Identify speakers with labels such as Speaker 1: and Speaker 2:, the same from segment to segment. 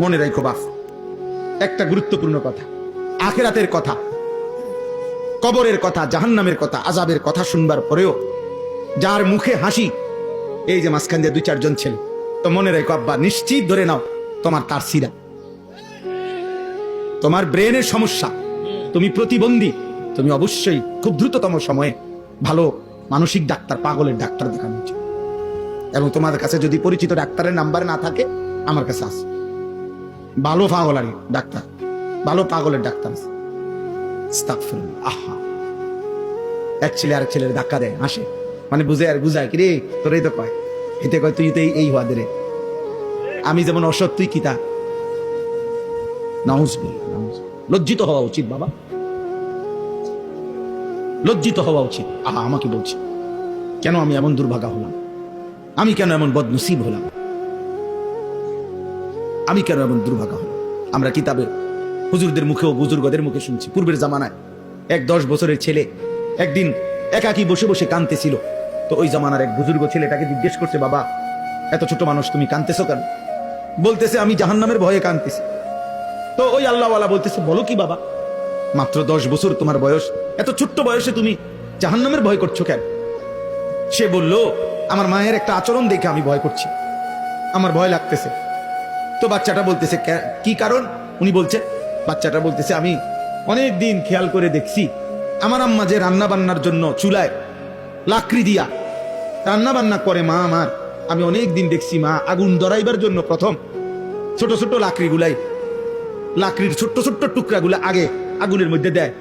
Speaker 1: মনে রাখো বাপ, একটা গুরুত্বপূর্ণ কথা, আখিরাতের কথা, কবরের কথা, জাহান্নামের কথা, আযাবের কথা শুনবার পরেও যার মুখে হাসি, এই যে মাঝখান দিয়ে 2-4 জন ছেলে, তো মনে রেখো আব্বা, নিশ্চিত ধরে নাও তোমার তার সিরা, তোমার ব্রেনের সমস্যা, তুমি প্রতিবন্ধী, তুমি অবশ্যই খুব দ্রুততম সময়ে ভালো মানসিক ডাক্তার, পাগলের ডাক্তার দেখানো উচিত। এবং তোমার কাছে যদি পরিচিত ডাক্তারের নাম্বার না থাকে, আমার কাছে আছে, ভালো পাগলারি ডাক্তার, ভালো পাগলের ডাক্তার আছে। আস্তাগফিরুল্লাহ। আহা, এক ছেলে আরেক ছেলের ধাক্কা দেয়, হাসে, মানে বুঝে আর বুঝায়, কি রে তোরই তো কয়, এতে কয় তুই তো এই হওয়া দে রে, আমি যেমন অসৎ তুই কি তা। নাউজুবিল্লাহ, নাউজুবিল্লাহ। লজ্জিত হওয়া উচিত বাবা, লজ্জিত হওয়া উচিত। আহা, আমাকে বলছি কেন আমি এমন দুর্ভাগা হলাম, আমি কেন এমন বদনসিব হলাম, আমি কেন এমন দুর্ভাগা হলাম। আমরা কিতাবে হুজুরদের মুখেও বুজুর্গদের মুখে শুনছি, পূর্বের জামানায় এক 10 বছরের ছেলে একদিন একাকী বসে বসে কাঁদতেছিল। তো ওই জামানার এক বুজুর্গ ছেলেটাকে জিজ্ঞেস করছে, বাবা এত ছোট মানুষ তুমি কাঁদতেছো কেন? বলতেছে, আমি জাহান্নামের ভয়ে কাঁদতেছি। তো ওই আল্লাহওয়ালা বলতেছে, বলো কি বাবা, মাত্র 10 বছর তোমার বয়স, এত ছোট্ট বয়সে তুমি জাহান্নামের ভয় করছো কেন? সে বলল, আমার মায়ের একটা আচরণ দেখে আমি ভয় করছি, আমার ভয় লাগতেছে। তো বাচ্চাটা বলতেছে, কি কারণ? উনি বলছে, বাচ্চাটা বলতেছে, আমি অনেক দিন খেয়াল করে দেখছি আমার আম্মা যে রান্না বান্নার জন্য চুলায় লাকড়ি দিয়া রান্না বান্না করে মা আমার, আমি অনেক দিন দেখছি মা আগুন ধরাইবার জন্য প্রথম ছোট ছোট লাকড়ির ছোট্ট ছোট্ট টুকরাগুলা আগে আগুনের মধ্যে দেয়,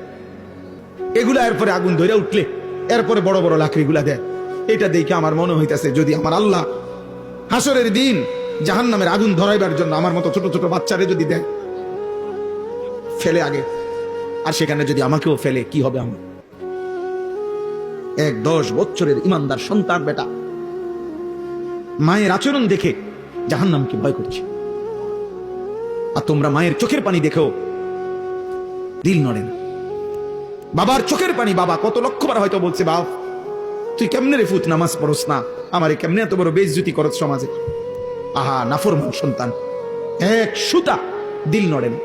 Speaker 1: এগুলা এরপরে আগুন ধরে উঠলে এরপরে বড় বড় লাকড়িগুলা দেয়। এটা দেখে আমার মনে হইতেছে, যদি আমার আল্লাহ হাসরের দিন জাহান্নামের আগুন ধরাইবার জন্য আমার মতো ছোট ছোট বাচ্চারে যদি দেয় ফেলে আগে, আর সেখানে যদি আমাকেও ফেলে, কি হবে আমার? এক 10 বছরের ইমানদার সন্তান বেটা মায়ের আচরণ দেখে জাহান্নামকে ভয় করছে, আর তোমরা মায়ের চোখের পানি দেখেও দিল নড়ে না। বাবার চোখের পানি, বাবা কত লক্ষবার হয়তো বলছে, বাপ তুই কেমনে রে ফুত নামাজ পড়স না, আমারে কেমনে এত বড় বেইজ্জতি করছ সমাজে। আহা, নাফরমান সন্তান, এক সুতা দিল নড়ে না।